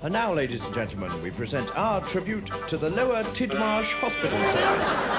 And now, ladies and gentlemen, we present our tribute to the Lower Tidmarsh Hospital Service.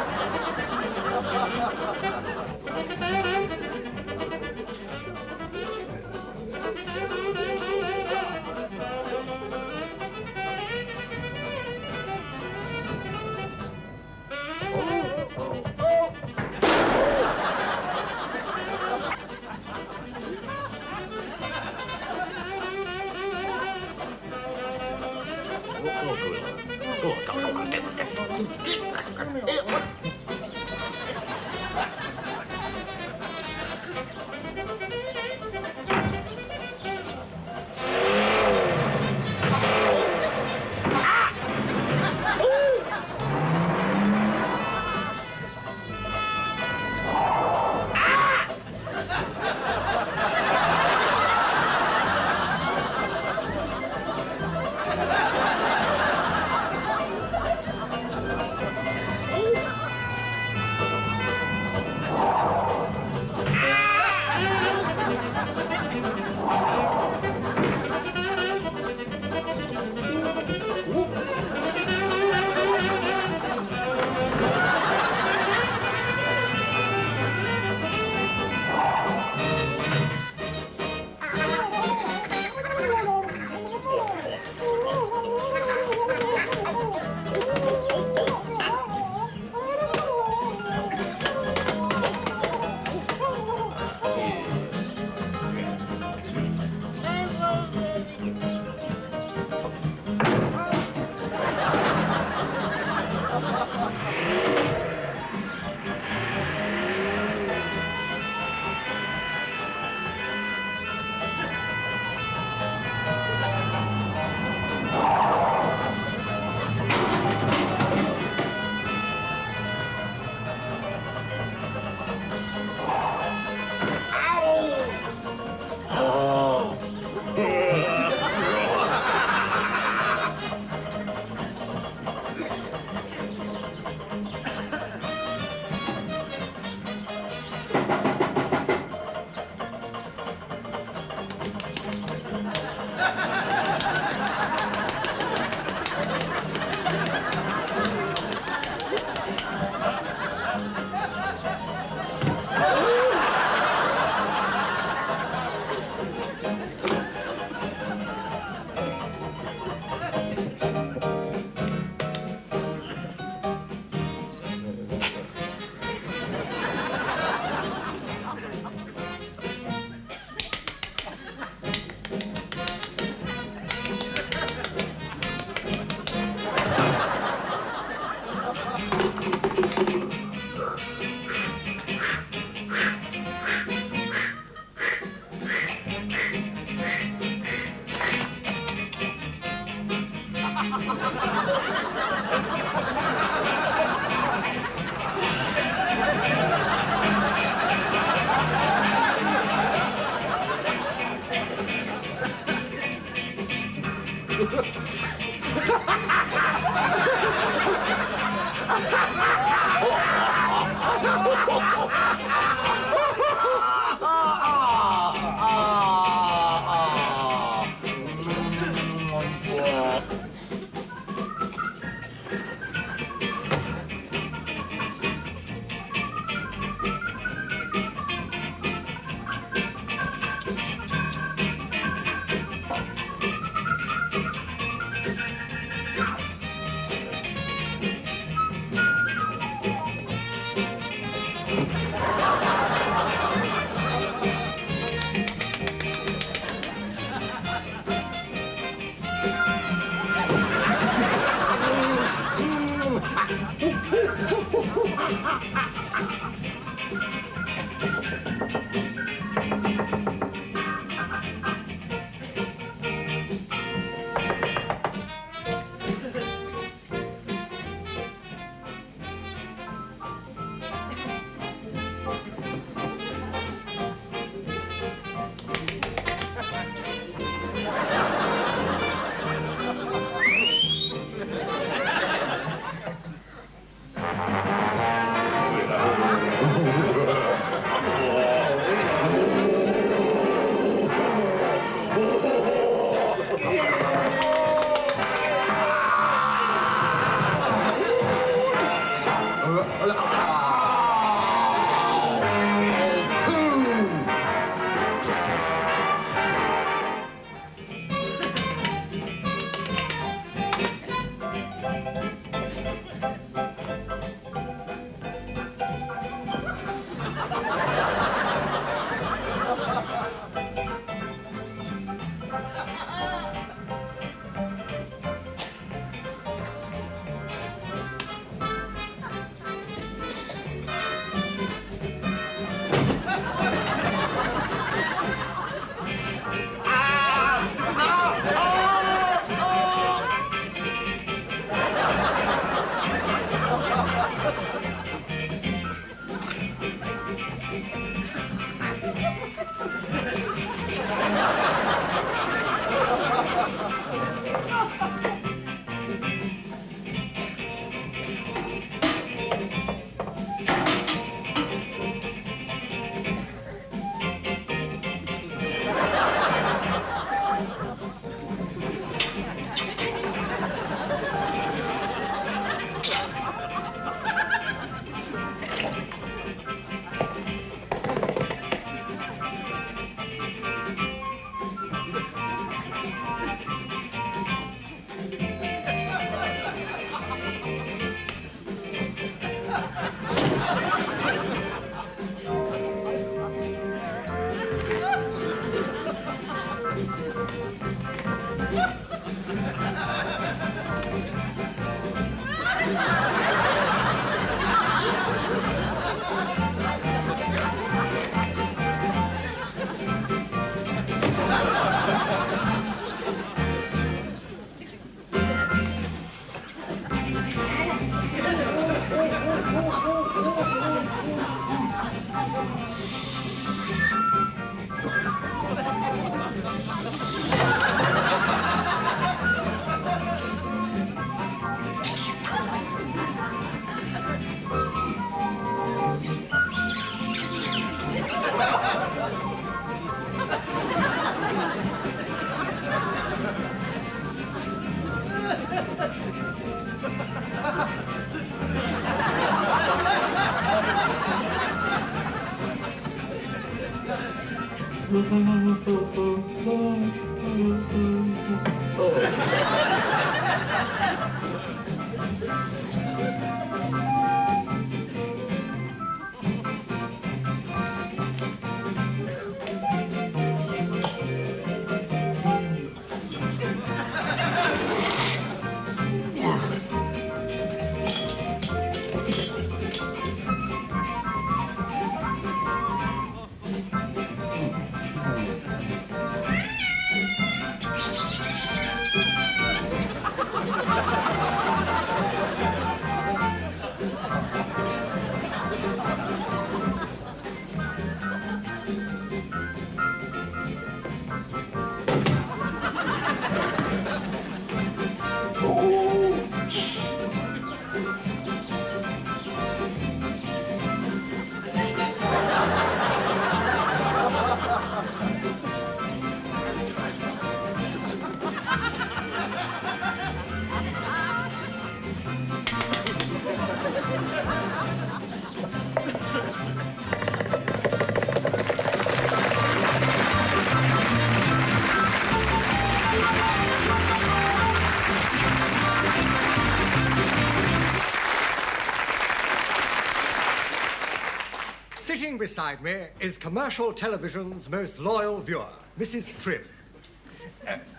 Sitting beside me is commercial television's most loyal viewer, Mrs. Trim.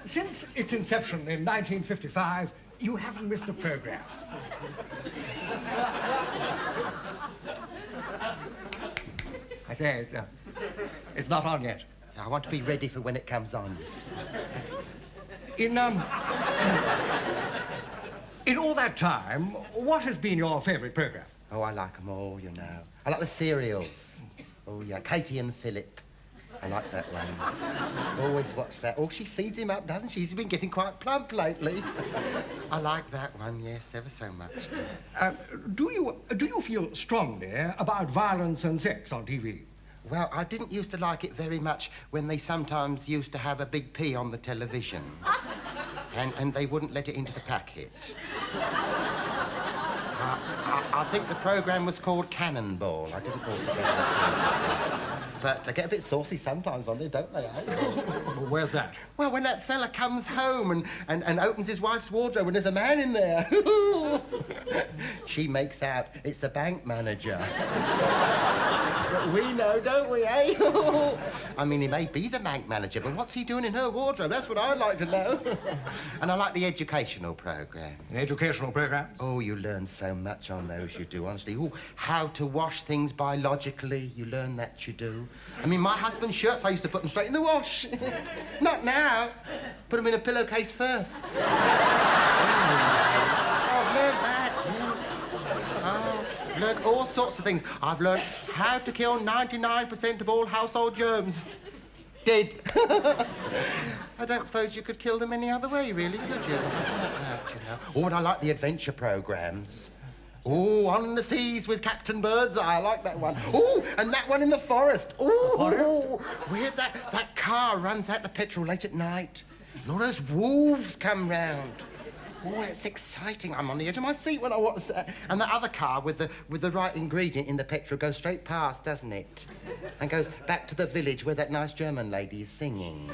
Since its inception in 1955, you haven't missed a program. I say, it's not on yet. I want to be ready for when it comes on. In all that time, what has been your favourite program? Oh, I like them all, you know. I like the serials. Oh, yeah, Katie and Philip. I like that one. Always watch that. Oh, she feeds him up, doesn't she? He's been getting quite plump lately. I like that one, yes, ever so much. Do you feel strongly about violence and sex on TV? Well, I didn't used to like it very much when they sometimes used to have a big pea on the television. And they wouldn't let it into the packet. I think the programme was called Cannonball. I didn't altogether. But they get a bit saucy sometimes on there, don't they? Where's that? Well, when that fella comes home and opens his wife's wardrobe and there's a man in there. She makes out it's the bank manager. We know, don't we, eh? I mean, he may be the bank manager, but what's he doing in her wardrobe? That's what I'd like to know. And I like the educational programmes. The educational programmes? Oh, you learn so much on those, you do, honestly. Oh, how to wash things biologically, you learn that, you do. I mean, my husband's shirts, I used to put them straight in the wash. Not now. Put them in a pillowcase first. Oh, I've learned that, yes. Oh, learned all sorts of things. I've learned how to kill 99% of all household germs. Dead. I don't suppose you could kill them any other way, really, could you? That, you know. Oh, and I like the adventure programmes. Oh, On the Seas with Captain Birdseye. I like that one. Oh, and that one in the forest. Oh, where that car runs out of petrol late at night. And all those wolves come round. Oh, it's exciting. I'm on the edge of my seat when I watch that. And the other car with the right ingredient in the petrol goes straight past, doesn't it? And goes back to the village where that nice German lady is singing.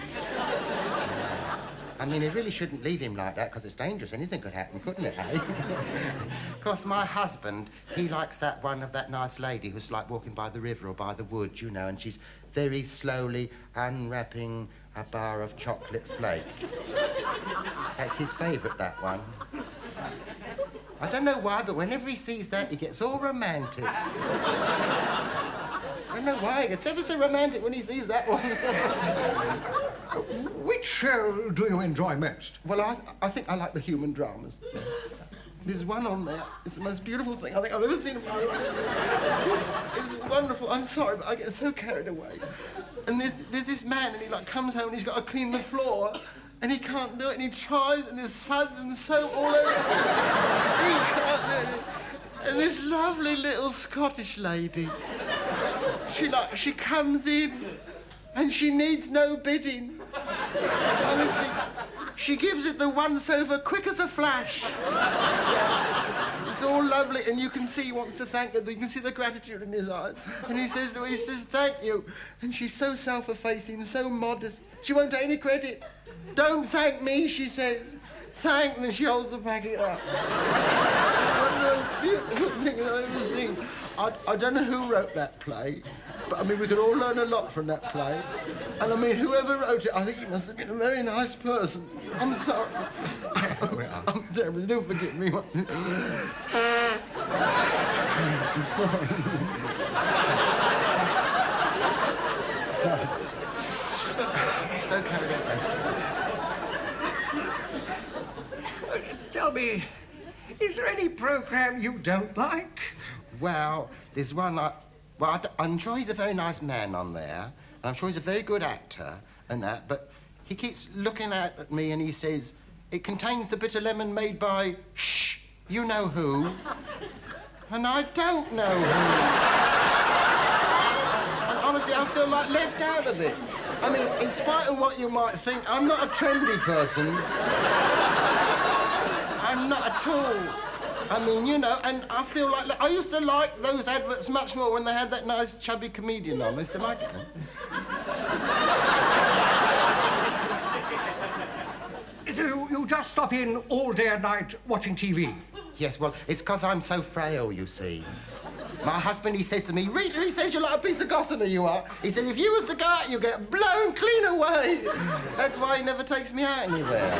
I mean, he really shouldn't leave him like that, because it's dangerous. Anything could happen, couldn't it, eh? Of course, my husband, he likes that one of that nice lady who's like walking by the river or by the wood, you know, and she's very slowly unwrapping a bar of chocolate flake. That's his favourite, that one. I don't know why, but whenever he sees that, he gets all romantic. I don't know why. He gets ever so romantic when he sees that one. Which show do you enjoy most? Well, I think I like the human dramas. Yes. There's one on there. It's the most beautiful thing I think I've ever seen in my life. It's wonderful. I'm sorry, but I get so carried away. And there's this man, and he like comes home and he's got to clean the floor, and he can't do it, and he tries, and there's suds and soap all over. He can't do it. And this lovely little Scottish lady, she comes in, and she needs no bidding. Honestly, she gives it the once over quick as a flash. It's all lovely, and you can see he wants to thank her. You can see the gratitude in his eyes. And he says thank you. And she's so self-effacing, so modest. She won't take any credit. Don't thank me, she says. Thank, and she holds the packet up. One of the most beautiful things I've ever seen. I don't know who wrote that play, but, I mean, we could all learn a lot from that play. And, I mean, whoever wrote it, I think he must have been a very nice person. I'm sorry. I'm terrible. Do forgive me. I'm sorry. So carried away. Tell me, is there any programme you don't like? Well, there's one I'm sure he's a very nice man on there, and I'm sure he's a very good actor and that, but he keeps looking out at me and he says, it contains the bitter lemon made by, shh, you know who. And I don't know who. And honestly, I feel like left out of it. I mean, in spite of what you might think, I'm not a trendy person. I'm not at all. I mean, you know, and I feel like... I used to like those adverts much more when they had that nice chubby comedian on. I used to like them. So you just stop in all day and night watching TV? Yes, well, it's because I'm so frail, you see. My husband, he says to me, Rita, he says, you're like a piece of gossamer, you are. He said, if you was to go out, you get blown clean away. That's why he never takes me out anywhere.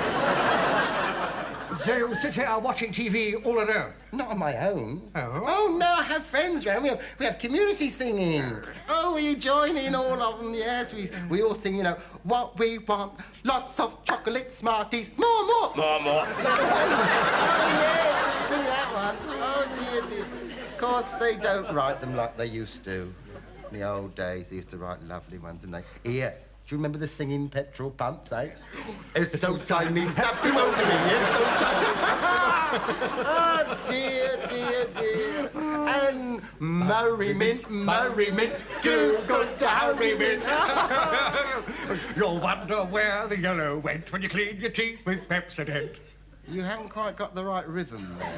So you sit here watching TV all alone? Not on my own. Oh? Oh, no, I have friends round. We have community singing. Oh, you join in, all of them, yes. We all sing, you know, what we want. Lots of chocolate Smarties. More. Oh, yes, sing that one. Oh, dear. Of course, they don't write them like they used to. In the old days, they used to write lovely ones, didn't they? Here. Do you remember the singing petrol pumps, eh? It's so tiny, stop him over me, it's so tiny. Oh, dear. And merriment, too good to hurry mint. You'll wonder where the yellow went when you clean your teeth with Pepsodent. You haven't quite got the right rhythm there.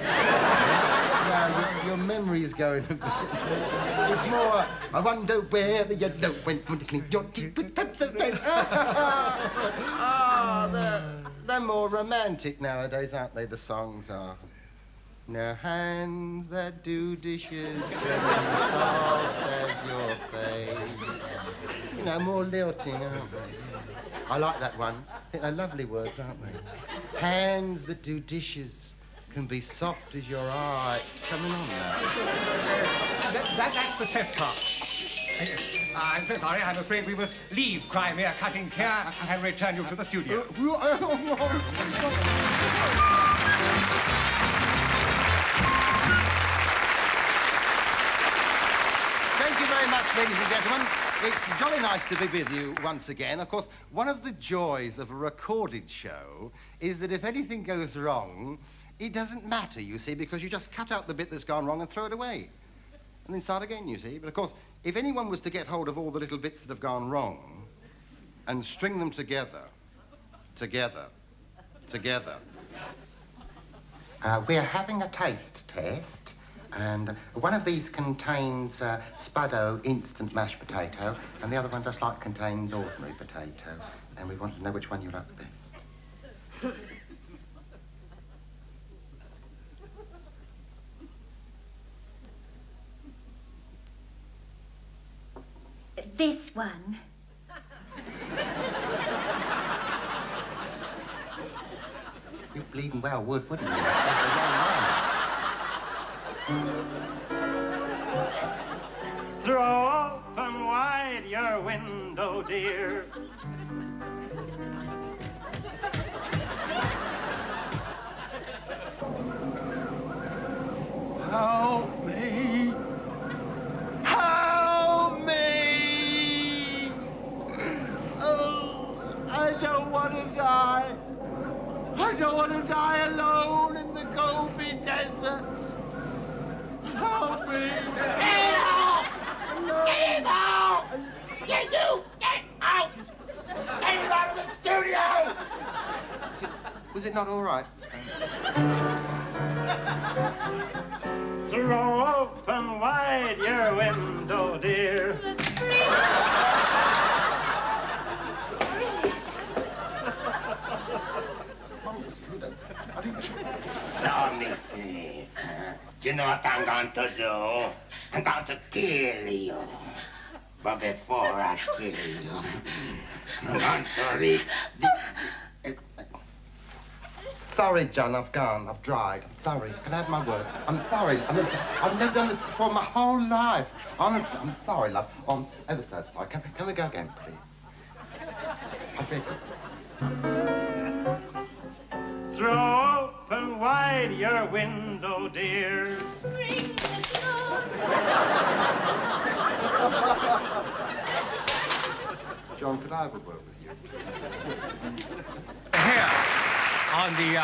No, your memory's going a bit. It's more, I wonder where the yellow went when you clean your teeth with Pepsodent. They're more romantic nowadays, aren't they, the songs are? No hands that do dishes can be soft as your face. You know, more lilting, aren't they? I like that one. I think they're lovely words, aren't they? Hands that do dishes can be soft as your eye. It's coming on now. That's the test card. I'm so sorry. I'm afraid we must leave Crimea cuttings here and return you to the studio. Thank you very much, ladies and gentlemen. It's jolly nice to be with you once again. Of course, one of the joys of a recorded show is that if anything goes wrong, it doesn't matter, you see, because you just cut out the bit that's gone wrong and throw it away. And then start again, you see. But, of course, if anyone was to get hold of all the little bits that have gone wrong and string them together... We're having a taste test. And one of these contains Spuddo instant mashed potato, and the other one just like contains ordinary potato. And we want to know which one you like the best. This one. You bleeding well would, wouldn't you? Throw open wide your window, dear. Help me! Help me! Oh, I don't want to die. I don't want to die alone in the Gobi Desert. Help me! Get out! Get him out! Get you! Get out! Get him out of the studio! Was it not all right? open wide your window, dear. So, Missy, do you know what I'm going to do? I'm going to kill you. But before I kill you, I'm going to read the... Sorry, John, I've gone. I've dried. I'm sorry. Can I have my words? I'm sorry. I've never done this before my whole life. Honestly, I'm sorry, love. Oh, I'm ever so sorry. Can we go again, please? I beg you. Throw open wide your window, dear. John, could I have a word with you? Here, on the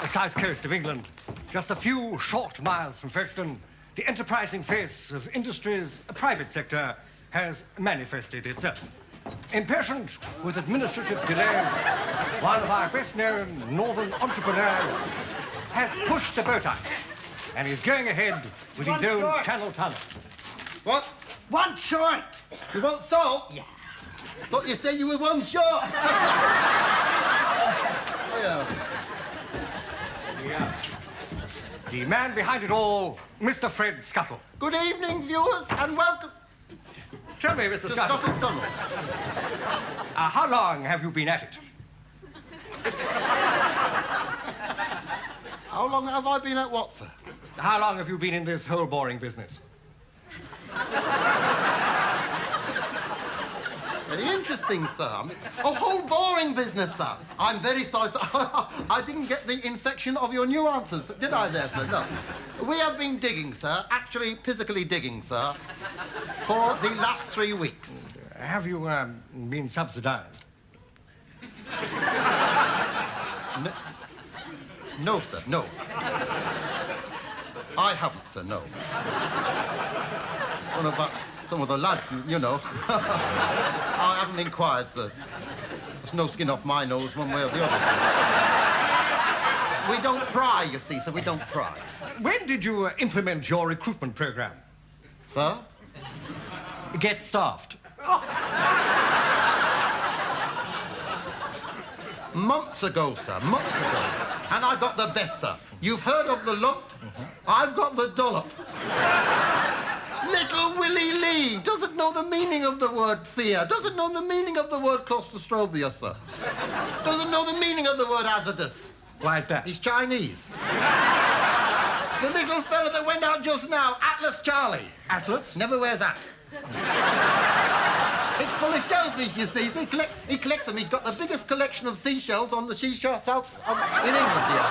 south coast of England, just a few short miles from Folkestone, the enterprising face of industry's private sector has manifested itself. Impatient with administrative delays, one of our best-known northern entrepreneurs has pushed the boat out and is going ahead with his own channel tunnel. What? One short! You want salt? Yeah. Thought you said you were one short. Yeah. The man behind it all, Mr. Fred Scuttle. Good evening, viewers, and welcome Tell me, Mr. to Scuttle, Scott's Tunnel. how long have you been at it? How long have I been at what, sir? How long have you been in this hole-boring business? Very interesting, sir. A whole boring business, sir. I'm very sorry, sir. I didn't get the infection of your nuances, did I there, sir? No. We have been digging, sir, actually physically digging, sir, for the last 3 weeks. Have you been subsidized? No, sir, no. I haven't, sir, no. What about some of the lads, you know? I haven't inquired, sir. There's no skin off my nose one way or the other. We don't pry, you see, sir, we don't pry. When did you implement your recruitment program? Sir? Get staffed. Months ago, sir, months ago. And I got the best, sir. You've heard of the lump? I've got the dollop. Little Willie Lee doesn't know the meaning of the word fear, doesn't know the meaning of the word claustrophobia, sir. Doesn't know the meaning of the word hazardous. Why is that? He's Chinese. The little fella that went out just now, Atlas Charlie. Atlas? Never wears that. It's full of shellfish, you see. He collects them. He's got the biggest collection of seashells on the seashore south in England here.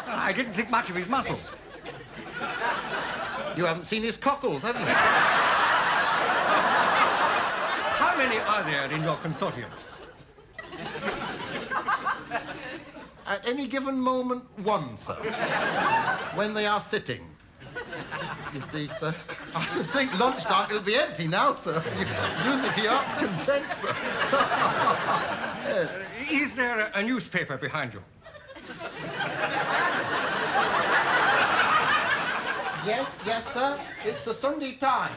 I didn't think much of his muscles. You haven't seen his cockles, have you? How many are there in your consortium? At any given moment, one, sir. When they are sitting. You see, sir, I should think lunchtime will be empty now, sir. Use it to your heart's content, sir. Yes. Is there a newspaper behind you? Yes, sir. It's the Sunday Times.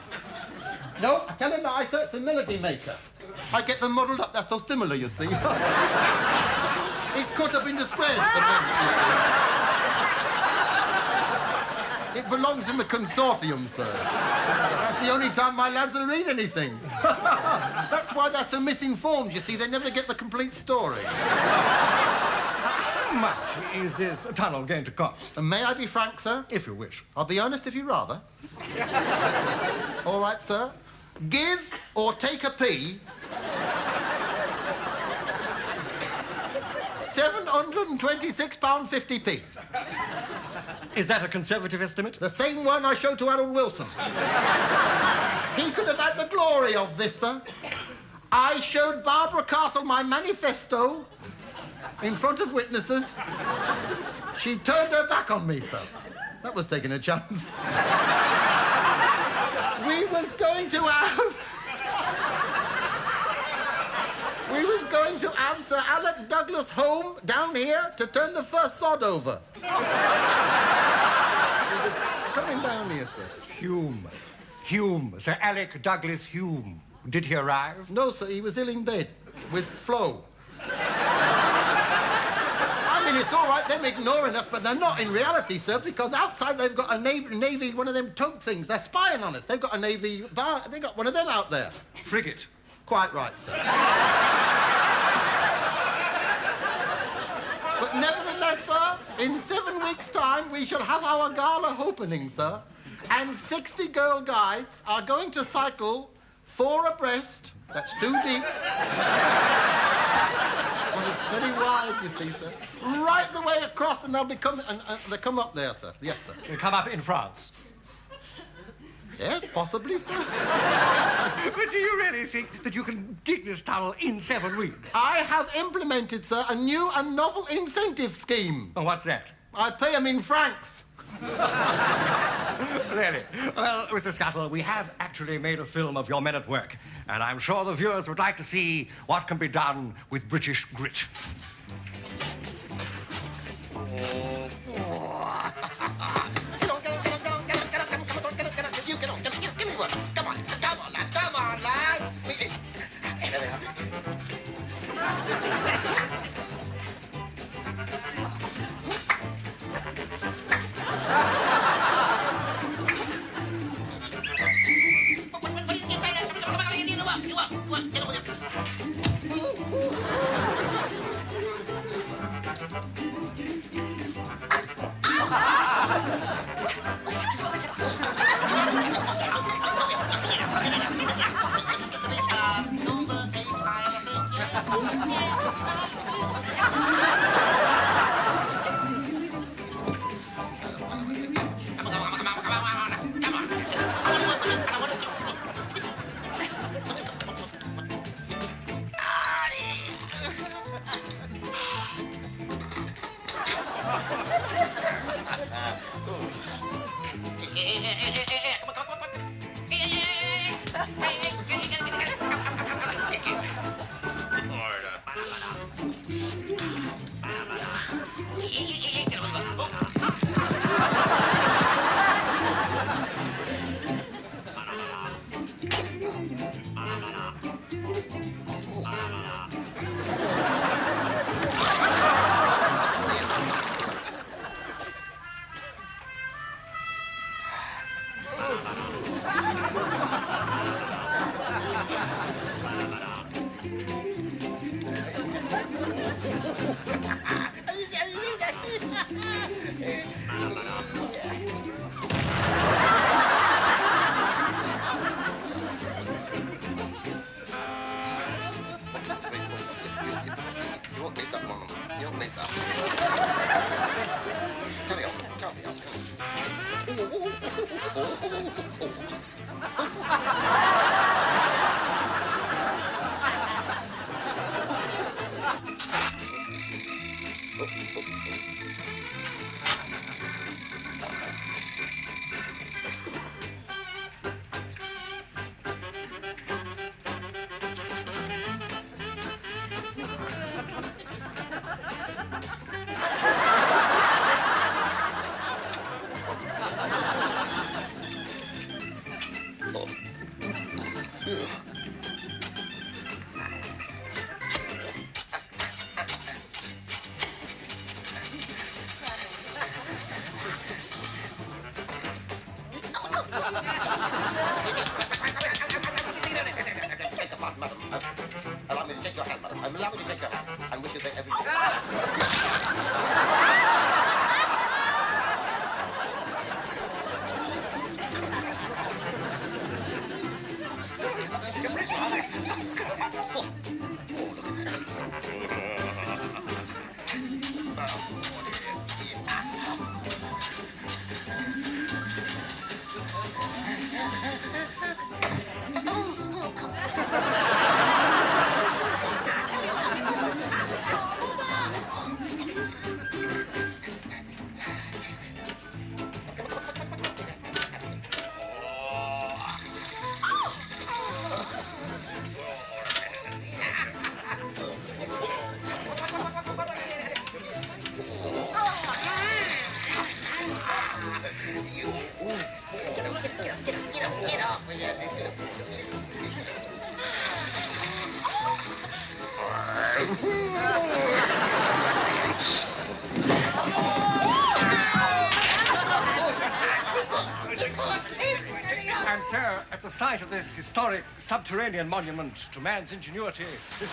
No, I tell a lie, sir. It's the Melody Maker. I get them modelled up. They're so similar, you see. It's cut up into squares at the moment. It belongs in the consortium, sir. That's the only time my lads will read anything. That's why they're so misinformed, you see. They never get the complete story. How much is this tunnel going to cost? And may I be frank, sir? If you wish. I'll be honest if you'd rather. All right, sir. Give or take a pee. £726.50p. Is that a conservative estimate? The same one I showed to Harold Wilson. He could have had the glory of this, sir. I showed Barbara Castle my manifesto in front of witnesses. She turned her back on me, sir. That was taking a chance. We was going to have Sir Alec Douglas home down here to turn the first sod over. coming down here, sir? Hume. Sir Alec Douglas Hume. Did he arrive? No, sir, he was ill in bed with Flo. I mean, it's all right, them ignoring us, but they're not in reality, sir, because outside they've got a Navy, one of them tug things. They're spying on us. They've got a Navy... They've got one of them out there. Frigate. Quite right, sir. But nevertheless, sir, in 7 weeks' time, we shall have our gala opening, sir. And 60 girl guides are going to cycle 4 abreast. That's 2 deep. Well, it's very wide, you see, sir. Right the way across, and they'll be coming... they come up there, sir. Yes, sir. They come up in France. Yes, possibly, sir. But do you really think that you can dig this tunnel in 7 weeks? I have implemented, sir, a new and novel incentive scheme. And what's that? I pay them in francs. Really? Well, Mr. Scuttle, we have actually made a film of your men at work, and I'm sure the viewers would like to see what can be done with British grit. Allow me to take your hand, madam. Allow me to take your hand. And wish you the every... And, sir, at the site of this historic subterranean monument to man's ingenuity, this